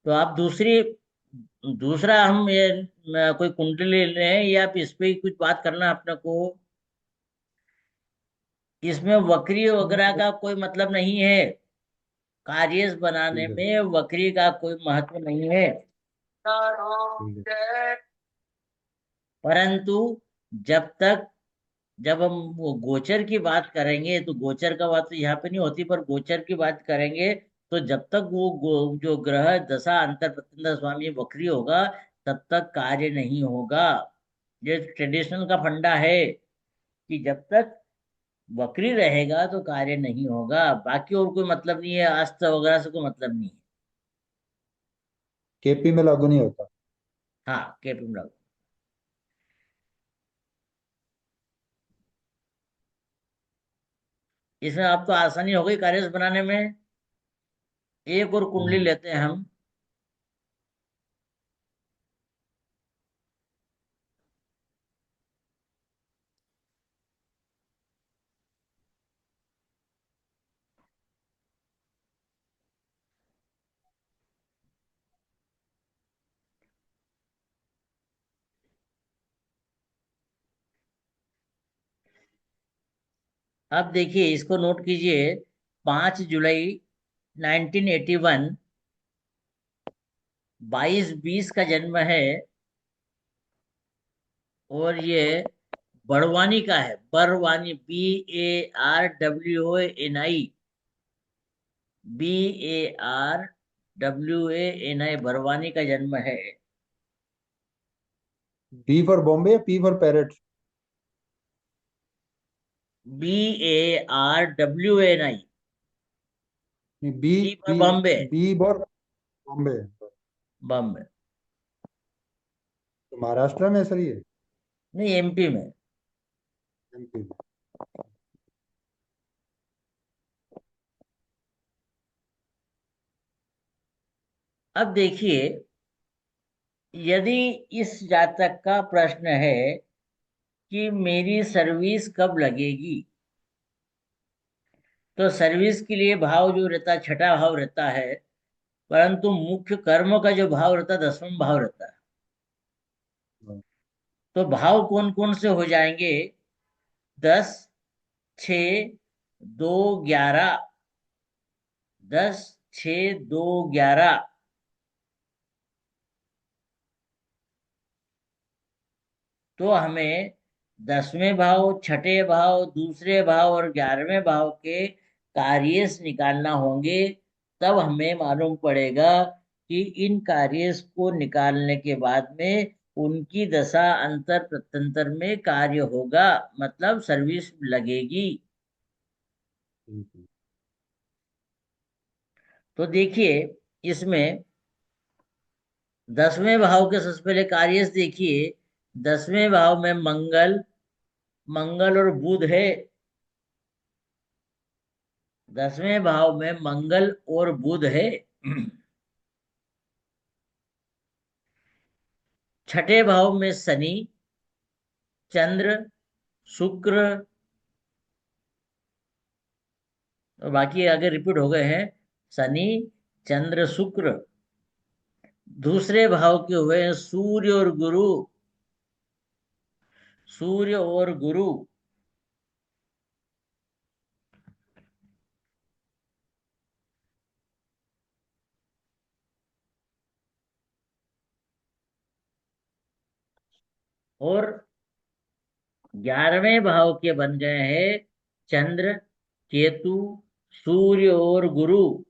तो आप दूसरा हम ये कोई कुंडली ले रहे हैं या आप इस पे ही कुछ बात करना अपने को। इसमें वक्री वगैरह ठीक का कोई मतलब नहीं है। कार्यस बनाने है। में वक्री का कोई महत्व नहीं है। ठीक है। परंतु जब तक जब हम वो गोचर की बात करेंगे तो गोचर का बात तो यहाँ पे नहीं होती, पर गोचर की बात करेंगे तो जब तक वो जो ग्रह दशा अंतर प्रत्यंतर स्वामी वक्री होगा तब तक कार्य नहीं होगा। ये ट्रेडिशनल का फंडा है कि जब तक वक्री रहेगा तो कार्य नहीं होगा। बाकी और कोई मतलब नहीं है, अस्त वगैरह से कोई मतलब नहीं है। केपी में लागू नहीं होता। हाँ, केपी में। इसमें आपको आसानी हो गई कार्य बनाने में। एक और कुंडली हम्म। लेते हैं हम। अब देखिए, इसको नोट कीजिए। 5 जुलाई 1981, 22:20 का जन्म है। और ये बड़वानी का है। बरवानी, BARWANI। BARWANI, बरवानी का जन्म है। बी फॉर बॉम्बे या पी फॉर पैरेट? BARWANI। नहीं, B. B for B. Bombay. B for Bombay. Bombay. तो महाराष्ट्र में सर ये? नहीं, MP में। एमपी में। अब देखिए, यदि इस जातक का प्रश्न है कि मेरी सर्विस कब लगेगी, तो सर्विस के लिए भाव जो रहता है, छठा भाव रहता है। परंतु मुख्य कर्म का जो भाव रहता है, 10वां भाव रहता है। हाँ। तो भाव कौन कौन से हो जाएंगे? 10, 6, 2, 11। 10, 6, 2, 11। तो हमें 10वें भाव, छठे भाव, दूसरे भाव और 11वें भाव के कार्यस निकालना होंगे। तब हमें मालूम पड़ेगा कि इन कार्यस को निकालने के बाद में उनकी दशा अंतर प्रत्यंतर में कार्य होगा, मतलब सर्विस लगेगी। ठीक है। तो देखिए, इसमें 10वें भाव के सबसे पहले कार्यस देखिए। 10वें भाव में मंगल, मंगल और बुध है। 10वें भाव में मंगल और बुध है। छठे भाव में शनि, चंद्र, शुक्र। और बाकी आगे रिपीट हो गए हैं। शनि, चंद्र, शुक्र। दूसरे भाव के हुए हैं सूर्य और गुरु। सूर्य और गुरु। और 11वें भाव के बन गए हैं चंद्र, केतु, सूर्य और गुरु।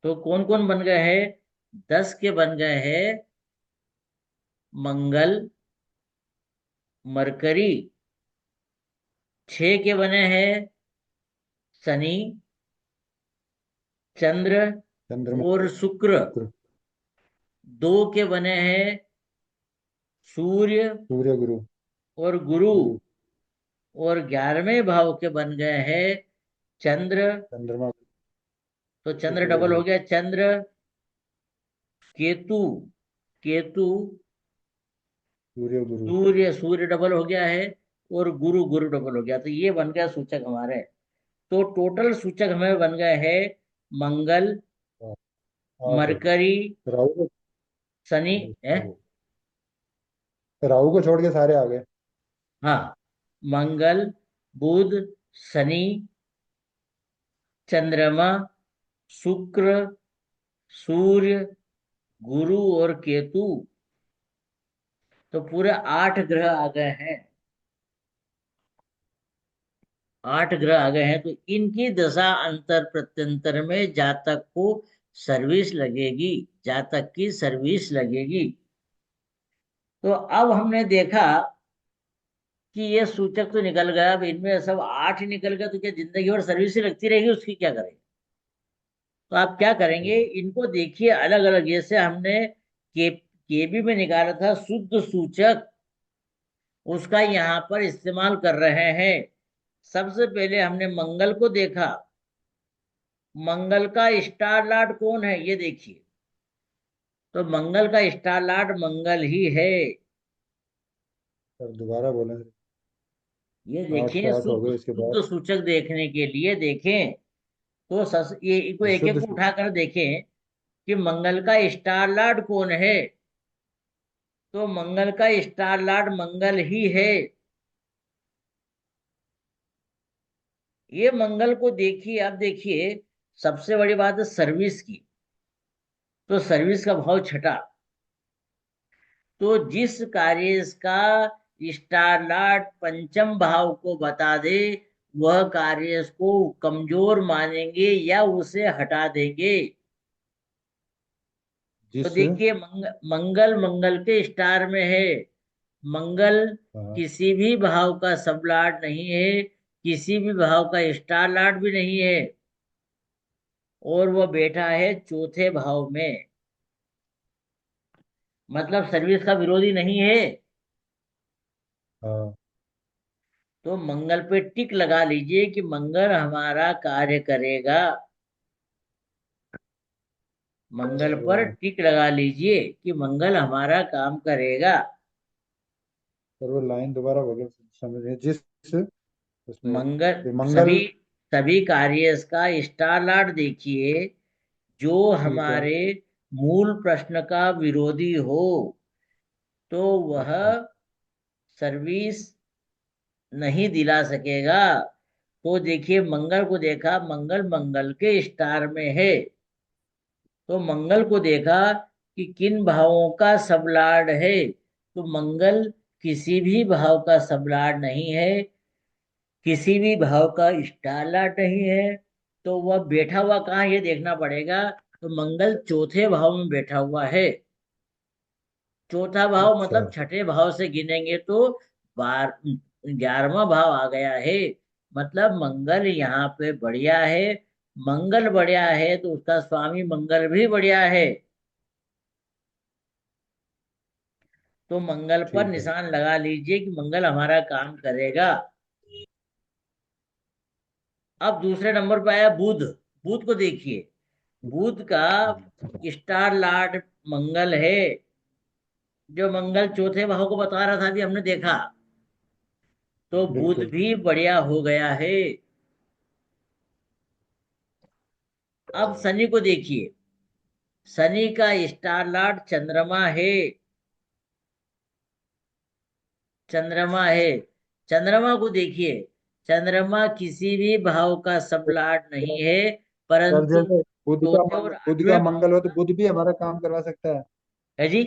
तो कौन कौन बन गए हैं? 10 के बन गए हैं मंगल, मरकरी। 6 के बने हैं शनि, चंद्र चंद्रमा। और शुक्र। शुक्र। 2 के बने हैं सूर्य सूर्य गुरु। और गुरु। गुरु। और 11वें भाव के बन गए हैं चंद्र। चंद्रमा। तो चंद्र सूर्य डबल हो गुरु। गया, चंद्र, केतु, केतु, सूर्य गुरु। सूर्य, सूर्य डबल हो गया है। और गुरु, गुरु डबल हो गया, तो ये बन गया सूचक हमारे। तो टोटल सूचक हमें बन गए हैं मंगल, हाँ, आठ हो गए। मरकरी, राहु को, शनि है। राहु को छोड़ के सारे आ गए। हाँ, मंगल, बुध, शनि, चंद्रमा, शुक्र, सूर्य, गुरु और केतु, तो पूरे 8 ग्रह आ गए हैं। 8 ग्रह आ गए हैं, तो इनकी दशा अंतर प्रत्यंतर में जातक को सर्विस लगेगी, जातक की सर्विस लगेगी। तो अब हमने देखा कि ये सूचक तो निकल गया, अब इनमें सब 8 ही निकल गया, तो क्या जिंदगी भर सर्विस ही लगती रहेगी, उसकी क्या करेंगे? तो आप क्या करेंगे, ठीक इनको देखिए अलग अलग। जैसे हमने केबी में निकाला था शुद्ध सूचक, उसका यहाँ पर इस्तेमाल कर रहे हैं। सबसे पहले हमने मंगल को देखा। मंगल का स्टार लॉर्ड कौन है, ये देखिए। तो मंगल का स्टार लॉर्ड मंगल ही है। है, दोबारा बोलें। ये 8 से देखें, 8 हो शुद्ध गए, इसके बाद? शुद्ध सूचक देखने के लिए देखें। तो ये इनको एक शुद्ध एक को सूचक। उठाकर देखें कि मंगल का स्टार लॉर्ड कौन है। तो मंगल का स्टार लॉर्ड मंगल ही है। ये मंगल को देखिए, अब देखिए, सबसे बड़ी बात है सर्विस की। तो सर्विस का भाव छठा। तो जिस कार्य का स्टार लॉर्ड पंचम भाव को बता दे, वह कार्य को कमजोर मानेंगे या उसे हटा देंगे। तो जिस, देखिए, मंगल मंगल के स्टार में है। मंगल हाँ, किसी भी भाव का सब लॉर्ड नहीं है, किसी भी भाव का स्टार लॉर्ड भी नहीं है, और वह बैठा है चौथे भाव में। मतलब सर्विस का विरोधी नहीं है। हाँ, तो मंगल पे टिक लगा लीजिए कि मंगल हमारा कार्य करेगा। मंगल पर तो टिक लगा लीजिए कि मंगल हमारा काम करेगा। पर वो लाइन दोबारा बोलो, समझ जिस उसमें, मंगल ये सभी मंगल। सभी कार्य का स्टार लॉर्ड देखिए, जो ठीक है। हमारे मूल प्रश्न का विरोधी हो, तो वह अच्छा। सर्विस नहीं दिला सकेगा। तो देखिए, मंगल को देखा, मंगल मंगल के स्टार में है। तो मंगल को देखा कि किन भावों का सबलॉर्ड है। तो मंगल किसी भी भाव का सबलॉर्ड नहीं है, किसी भी भाव का स्टार लॉर्ड नहीं है। तो वह बैठा हुआ कहाँ है, ये देखना पड़ेगा। तो मंगल चौथे भाव में बैठा हुआ है। चौथा भाव अच्छा। मतलब छठे भाव से गिनेंगे तो बार 11वां भाव आ गया है। मतलब मंगल यहाँ पे बढ़िया है। मंगल बढ़िया है तो उसका स्वामी मंगल भी बढ़िया है। तो मंगल पर ठीक है। निशान लगा लीजिए कि मंगल हमारा काम करेगा। अब दूसरे नंबर पर आया बुध। बुध को देखिए। बुध का स्टार लॉर्ड मंगल है। जो मंगल चौथे भाव को बता रहा था, अभी हमने देखा। तो बुध बिल्कुल। भी बढ़िया हो गया है। अब शनि को देखिए। शनि का स्टार लॉर्ड चंद्रमा है। चंद्रमा है। चंद्रमा को देखिए। चंद्रमा किसी भी भाव का सब लॉर्ड नहीं है, और परंतु जैसे चौथे और बुध आठवें का भाव मंगल हो तो का बुध भी हमारा काम करवा सकता है। है जी।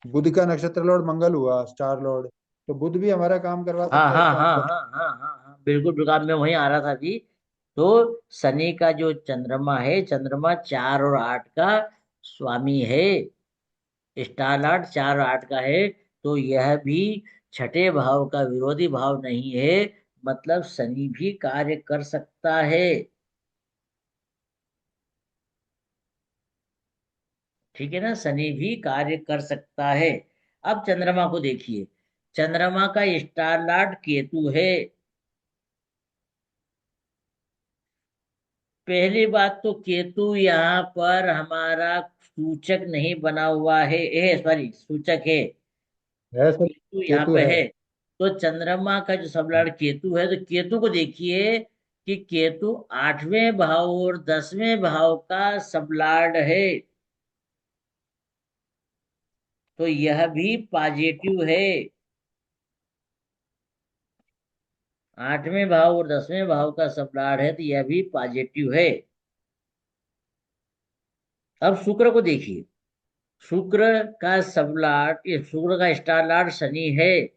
बुध का नक्षत्र लॉर्ड मंगल हुआ, स्टार लॉर्ड, तो बुध भी हमारा काम करवा हाँ सकता है हाँ इसका हाँ मतलब। हाँ हाँ हाँ हाँ, बिल्कुल बिल्कुल, अब मैं वहीं आ रहा था जी। तो शनि का जो चंद्रमा है, चंद्रमा 4 और 8 का स्वामी है। स्टार लॉर्ड 4 और 8 का है। तो यह भी छठे भाव का विरोधी भाव नहीं है। मतलब शनि भी कार्य कर सकता है। ठीक है ना, शनि भी कार्य कर सकता है। अब चंद्रमा को देखिए। चंद्रमा का स्टार लॉर्ड केतु है। पहली बात तो केतु यहाँ पर हमारा सूचक नहीं बना हुआ है, सॉरी सूचक है। है सर। केतु यहाँ केतु पे है। है। तो चंद्रमा का जो सबलार्ड केतु है, तो केतु को देखिए कि केतु 8वें भाव और 10वें भाव का सबलार्ड है। तो यह भी पॉजिटिव है। 8वें भाव और 10वें भाव का सबलार्ड है, तो यह भी पॉजिटिव है। अब शुक्र को देखिए। शुक्र का सबलार्ड, ये शुक्र का स्टार लॉर्ड शनि है।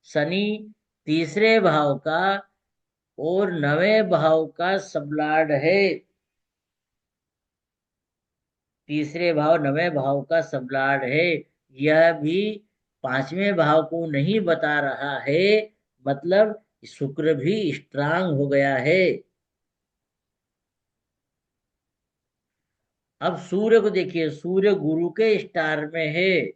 शनि तीसरे भाव का और 9वें भाव का सबलार्ड है। तीसरे भाव 9वें भाव का सबलार्ड है। यह भी 5वें भाव को नहीं बता रहा है। मतलब शुक्र भी स्ट्रांग हो गया है। अब सूर्य को देखिए। सूर्य गुरु के स्टार में है।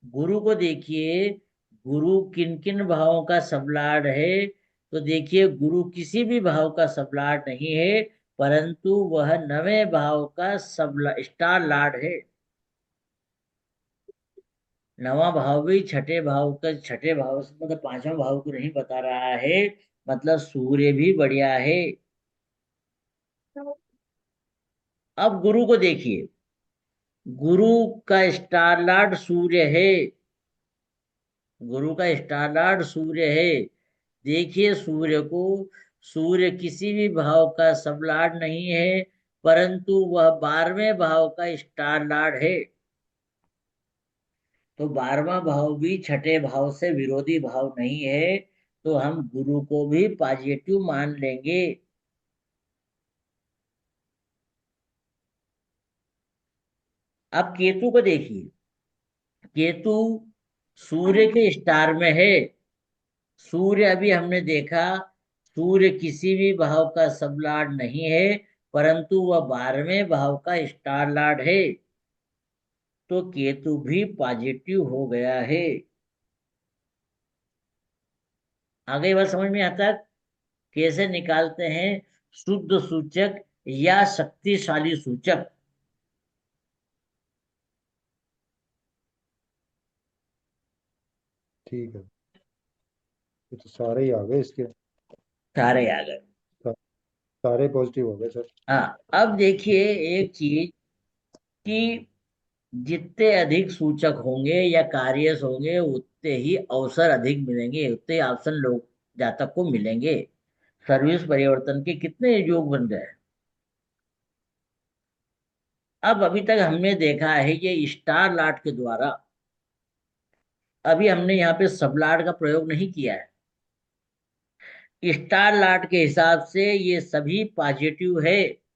गुरु को देखिए। गुरु किन किन भावों का सबलार्ड है? तो देखिए, गुरु किसी भी भाव का सबलार्ड नहीं है, परंतु वह 9वें भाव का सब स्टार लॉर्ड है। 9वां भाव भी छठे भाव से मतलब 5वां भाव को नहीं बता रहा है। मतलब सूर्य भी बढ़िया है। अब गुरु को देखिए। गुरु का स्टार लॉर्ड सूर्य है। गुरु का स्टार लॉर्ड सूर्य है। देखिए सूर्य को। सूर्य किसी भी भाव का सबलॉर्ड नहीं है, परंतु वह 12वें भाव का स्टार लॉर्ड है। तो 12वां भाव भी छठे भाव से विरोधी भाव नहीं है। तो हम गुरु को भी पॉजिटिव मान लेंगे। अब केतु को देखिए। केतु सूर्य के स्टार में है। सूर्य अभी हमने देखा। सूर्य किसी भी भाव का सब लॉर्ड नहीं है, परंतु वह 12वें भाव का स्टार लॉर्ड है। तो केतु भी पॉजिटिव हो गया है। आगे बात समझ में आता है? कैसे निकालते हैं शुद्ध सूचक या शक्तिशाली सूचक? ठीक है। ये तो सारे ही आ गए इसके। सारे आ गए। सा- सारे पॉजिटिव हो गए सर। हाँ, अब देखिए एक चीज कि जितने अधिक सूचक होंगे या कार्यस होंगे, उतने ही अवसर अधिक मिलेंगे, उतने ही ऑप्शन लोग जातक को मिलेंगे। सर्विस परिवर्तन के कितने योग बन गए। अब अभी तक हमने देखा है कि स्टार लॉर्ड के द्वारा। अभी हमने यहाँ पे सब लॉर्ड का प्रयोग नहीं किया है। स्टार लॉर्ड के हिसाब से ये सभी पॉजिटिव है।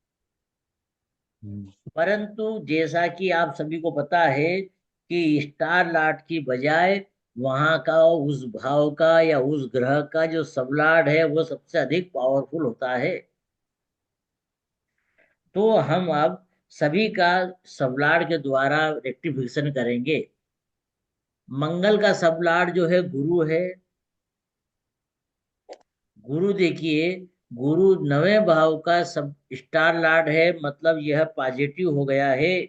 हम्म। परंतु जैसा कि आप सभी को पता है कि स्टार लॉर्ड की बजाय वहां का उस भाव का या उस ग्रह का जो सबलॉर्ड है वो सबसे अधिक पावरफुल होता है। तो हम अब सभी का सबलॉर्ड के द्वारा रेक्टिफिकेशन करेंगे। मंगल का सबलॉर्ड जो है गुरु है। गुरु देखिए। गुरु 9वें भाव का सब स्टार लॉर्ड है, मतलब यह पॉजिटिव हो गया है।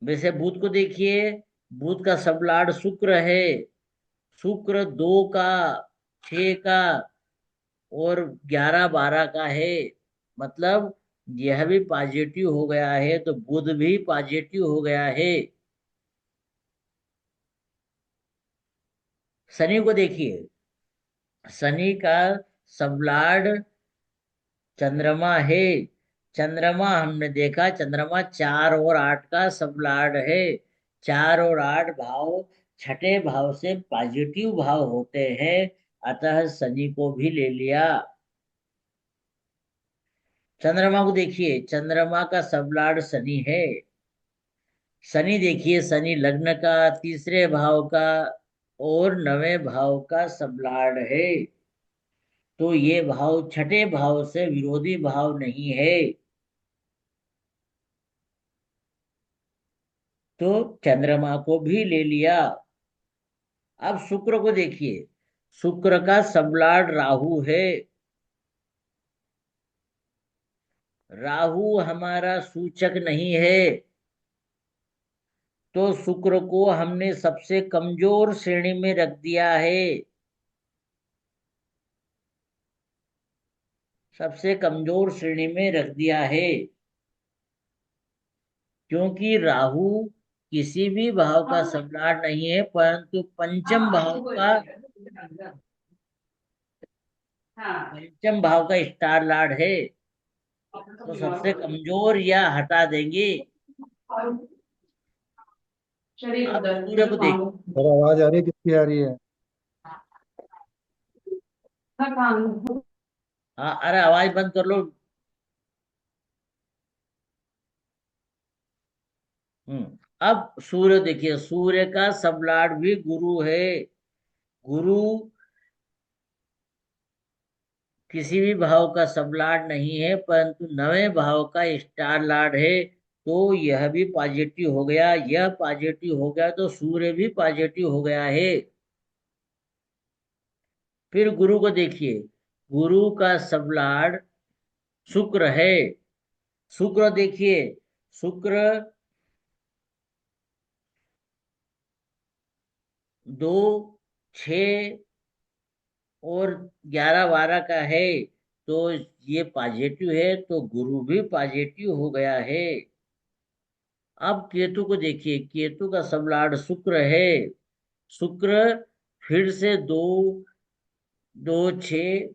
वैसे बुध को देखिए। बुध का सब लॉर्ड शुक्र है। शुक्र 2 का, 6 का और 11 12 का है। मतलब यह भी पॉजिटिव हो गया है, तो बुध भी पॉजिटिव हो गया है। शनि को देखिए। शनि का सब लॉर्ड चंद्रमा है। चंद्रमा हमने देखा, चंद्रमा 4 और 8 का सब लॉर्ड है। 4 और 8 भाव छठे भाव से पॉजिटिव भाव होते हैं। अतः शनि को भी ले लिया। चंद्रमा को देखिए। चंद्रमा का सब लॉर्ड शनि है। शनि देखिए। शनि लग्न का, तीसरे भाव का और 9वें भाव का सब लॉर्ड है। तो ये भाव छठे भाव से विरोधी भाव नहीं है। तो चंद्रमा को भी ले लिया। अब शुक्र को देखिए। शुक्र का सबलॉर्ड राहु है। राहु हमारा सूचक नहीं है। तो शुक्र को हमने सबसे कमजोर श्रेणी में रख दिया है। सबसे कमजोर श्रेणी में रख दिया है, क्योंकि राहु किसी भी भाव का सम्राट नहीं है, परंतु पंचम भाव का स्टार लॉर्ड है। तो सबसे कमजोर या हटा देंगे। आप सूर्य को देखिए। और आवाज आ रही है, किसकी आ रही है? हाँ, अरे आवाज बंद कर लो। अब सूर्य देखिए, सूर्य का सबलॉर्ड भी गुरु है। गुरु किसी भी भाव का सबलॉर्ड नहीं है, परंतु नवे भाव का स्टार लॉर्ड है। तो यह भी पॉजिटिव हो गया, यह पॉजिटिव हो गया, तो सूर्य भी पॉजिटिव हो गया है। फिर गुरु को देखिए, गुरु का सबलॉर्ड शुक्र है। शुक्र देखिए, शुक्र 2, 6 और 11, 12 का है। तो ये पॉजिटिव है, तो गुरु भी पॉजिटिव हो गया है। अब केतु को देखिए, केतु का सबलॉर्ड शुक्र है। शुक्र फिर से 2, 2, 6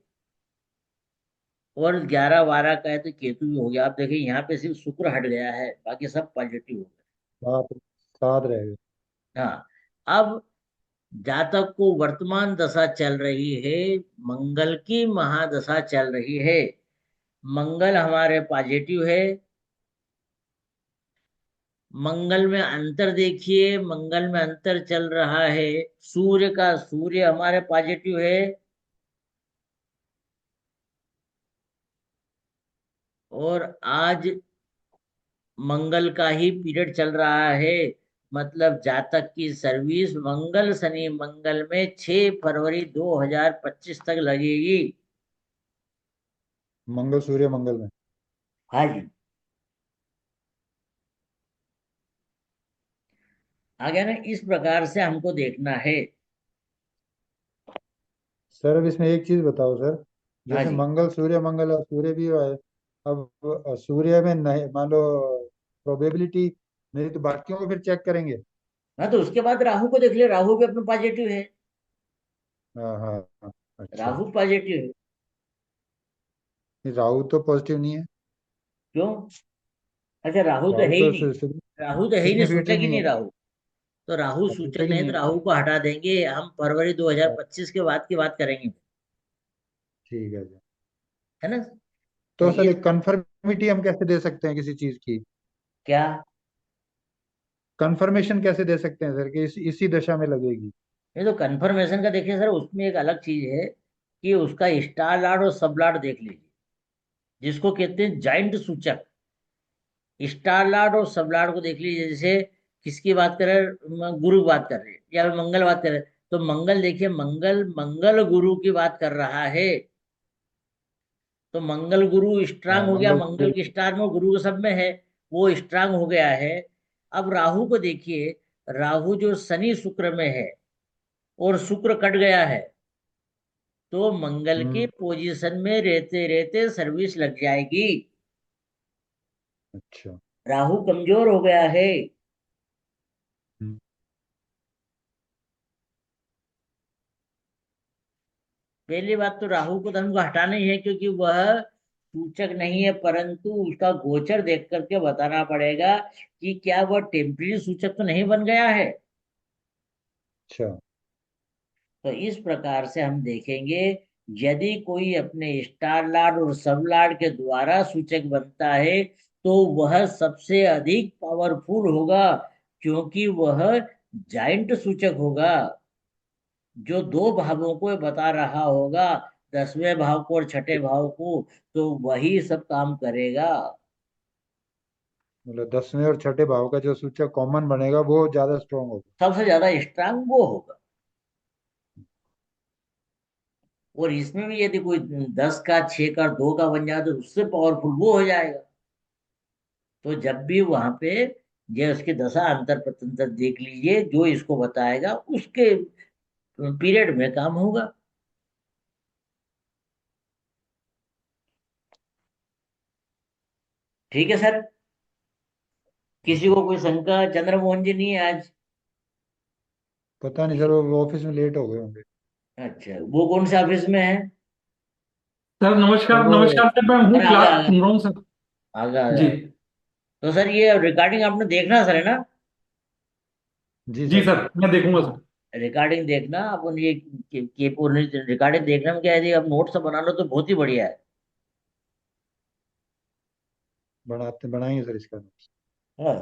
और 11, 12 का है, तो केतु भी हो गया। आप देखिए यहाँ पे सिर्फ शुक्र हट गया है, बाकी सब पॉजिटिव हो सात, सात रह गए। गए। हाँ। अब जातक को वर्तमान दशा चल रही है, मंगल की महादशा चल रही है। मंगल हमारे पॉजिटिव है। मंगल में अंतर देखिए, मंगल में अंतर चल रहा है। सूर्य हमारे पॉजिटिव है। और आज मंगल का ही पीरियड चल रहा है। मतलब जातक की सर्विस मंगल शनि मंगल में 6 फरवरी 2025 तक लगेगी। मंगल सूर्य मंगल में। हाँ जी। आगे ना इस प्रकार से हमको देखना है। सर अब इसमें एक चीज बताओ सर, हाँ जैसे जी। मंगल सूर्य मंगल और सूर्य भी है। अब सूर्य में नहीं, मान लो प्रोबेबिलिटी नहीं, तो बाकियों को फिर चेक करेंगे। हाँ, तो उसके बाद राहु को देख ले, राहु भी अपना पॉजिटिव है। हाँ हाँ हाँ, अच्छा। राहु पॉजिटिव है। नहीं, राहु तो पॉजिटिव नहीं है। क्यों? अच्छा, राहु तो है राहु ही तो नहीं। राहु तो है ही नहीं, सिग्निफिकेटली सूचक ही नहीं नहीं है। राहु। तो राहु हाँ, सूचक सूचक ही नहीं, नहीं तो है। राहु को हटा देंगे, हम फरवरी अच्छा, 2025 के बाद की बात करेंगे। ठीक है जी। है ना? तो तो सर इस एक कंफर्मिटी हम कैसे दे सकते हैं किसी चीज की? क्या? कंफर्मेशन कैसे दे सकते हैं सर कि इसी दशा में लगेगी? ये तो कंफर्मेशन का देखिए सर, उसमें एक अलग चीज है कि उसका स्टार लॉर्ड और सब लॉर्ड देख लीजिए, जिसको कहते हैं जाइंट सूचक। स्टार लॉर्ड और सब लॉर्ड को देख लीजिए। जैसे किसकी बात करें, गुरु की बात कर रहे हैं या मंगल बात कर रहे हैं, तो मंगल देखिए, मंगल मंगल गुरु की बात कर रहा है। तो मंगल गुरु हाँ, स्ट्रांग हो गया, मंगल मंगल के स्टार में, गुरु के सब में है, वो स्ट्रांग हो गया है। अब राहु को देखिए, राहु जो शनि शुक्र में है और शुक्र कट गया है, तो मंगल के हम्म, पोजीशन में रहते रहते सर्विस लग जाएगी। अच्छा। राहु कमजोर हो गया है। हम्म, पहली बात तो राहु को तो हमको हटाना ही है, क्योंकि वह सूचक नहीं है, परंतु उसका गोचर देख करके बताना पड़ेगा कि क्या वह टेम्पररी सूचक तो नहीं बन गया है। अच्छा। तो इस प्रकार से हम देखेंगे, यदि कोई अपने स्टार लॉर्ड और सब लॉर्ड के द्वारा सूचक बनता है, तो वह सबसे अधिक पावरफुल होगा, क्योंकि वह जाइंट सूचक होगा, जो दो भावों को बता रहा होगा, 10वें भाव को और छठे भाव को। तो वही सब काम करेगा। मतलब 10वें और छठे भाव का जो सूचक कॉमन बनेगा वो ज्यादा स्ट्रोंग होगा। सबसे ज्यादा स्ट्रांग वो होगा। और इसमें भी यदि कोई 10 का, 6 का, 2 का बन जाए, तो उससे पावरफुल वो हो जाएगा। तो जब भी वहां पे ये उसकी दशा अंतर प्रत्यंतर देख लीजिए, जो इसको बताएगा उसके पीरियड में काम होगा। ठीक है सर। किसी को कोई शंका? चंद्रमोहन जी नहीं है आज? पता नहीं सर, वो ऑफिस में लेट हो गए होंगे। अच्छा, वो कौन से ऑफिस में है? सर सर नमस्कार, वो नमस्कार सर, मैं हूँ, अरे आ गया, क्लास सुन रहा हूँ सर। आ गया, आ गया, जी। आ गया। तो सर ये रिकॉर्डिंग आपने देखना सर, है ना? जी जी सर। सर, मैं देखूंगा सर। रिकॉर्डिंग देखना अपन ये पूरी रिकॉर्डिंग देखने में क्या है जी, अब नोट सब बना लो तो बहुत ही बढ़िया है। बनाएंगे सर इसका। हाँ,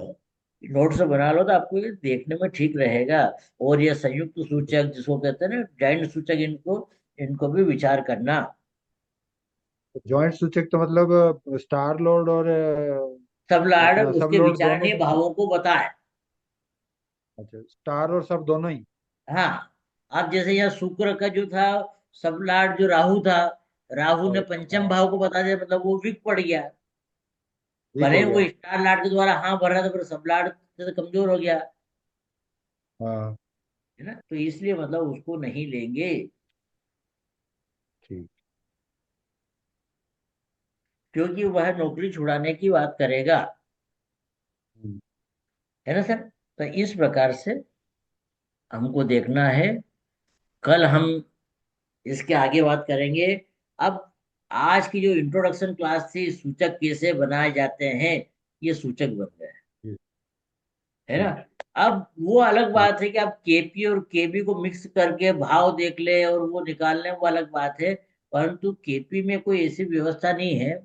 नोट से बना लो तो आपको ये देखने में ठीक रहेगा। और ये संयुक्त सूचक जिसको कहते हैं ना, जॉइंट सूचक, इनको इनको भी विचार करना। जॉइंट सूचक तो मतलब स्टार लोड और सबलाड़ अपना सब उसके लोड दोनों विचारणीय को। भावों को बताए। अच्छा, स्टार और सब दोनों ही। हाँ, अब जैसे यहाँ शुक्र का जो था, सबलाट जो राहु था, राहु ने पंचम हाँ, भाव को बता दिया, मतलब वो वीक पड़ गया। वीक भले हो ही वो गया। स्टार लाट के द्वारा हाँ भर रहा था, पर सबलाट से तो कमजोर हो गया, हाँ। है ना? तो इसलिए मतलब उसको नहीं लेंगे, ठीक। क्योंकि वह नौकरी छुड़ाने की बात करेगा, हम्म, है ना सर? तो इस प्रकार से हमको देखना है। कल हम इसके आगे बात करेंगे। अब आज की जो इंट्रोडक्शन क्लास थी, सूचक कैसे बनाए जाते हैं, ये सूचक बन गए, ठीक। है ना? ठीक। अब वो अलग ठीक। बात है कि आप केपी और केबी को मिक्स करके भाव देख ले और वो निकाल लें, वो अलग बात है। परंतु केपी में कोई ऐसी व्यवस्था नहीं है।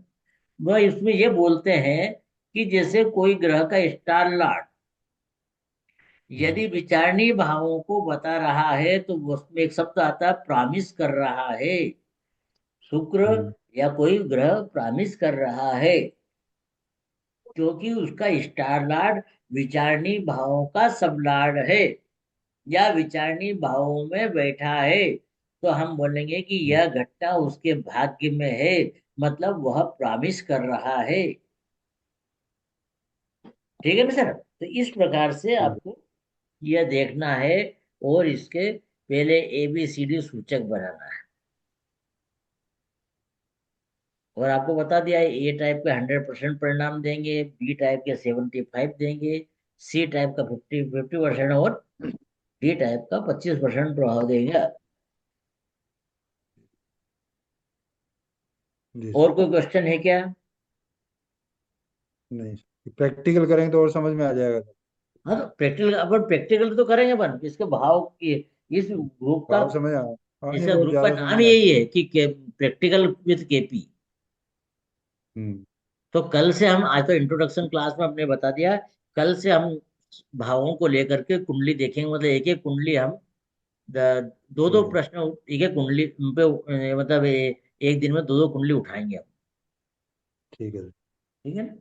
वह इसमें ये बोलते हैं कि जैसे कोई ग्रह का स्टार लॉर्ड हम्म, यदि विचारणीय भावों को बता रहा है, तो उसमें एक शब्द आता है, प्रामिस कर रहा है। शुक्र हम्म, या कोई ग्रह प्रामिस कर रहा है, क्योंकि उसका स्टार लॉर्ड विचारणीय भावों का सब लॉर्ड है, या विचारणीय भावों में बैठा है। तो हम बोलेंगे कि हम्म, यह घटना उसके भाग्य में है, मतलब वह प्रॉमिस कर रहा है। ठीक है ना सर? तो इस प्रकार से ठीक है। आपको यह देखना है, और इसके पहले ABCD सूचक बनाना है। और आपको बता दिया है, ए टाइप के 100% परिणाम देंगे, बी टाइप के 75 देंगे, सी टाइप का 50% और डी टाइप का 25% प्रभाव देगा। जी सर। और कोई क्वेश्चन है क्या? नहीं, प्रैक्टिकल करेंगे तो और समझ में आ जाएगा सर। हाँ, तो प्रैक्टिकल, अपन प्रैक्टिकल तो करेंगे अपन इसके भाव की। इस ग्रुप का, भाव समझ आ। हाँ, नहीं इसका बहुत ग्रुप का ज्यादा समझ नाम में आ यही जाएगा। है कि प्रैक्टिकल विद केपी। हम्म। तो कल से हम, आज तो इंट्रोडक्शन क्लास में हमने बता दिया, कल से हम भावों को लेकर के कुंडली देखेंगे, मतलब एक एक कुंडली हम दो दो ठीक है। प्रश्न एक एक कुंडली पे मतलब एक दिन में दो दो कुंडली उठाएंगे हम। ठीक है सर। ठीक है ना?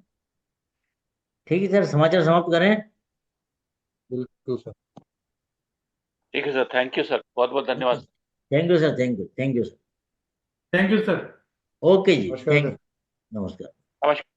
ठीक है सर, समाचार समाप्त करें। बिल्कुल सर। ठीक है सर, थैंक यू सर, बहुत बहुत धन्यवाद। Thank you sir, thank you, thank you sir. Thank you sir. Okay ji, नमस्कार थैंक सर। यू। नमस्कार। नमस्कार।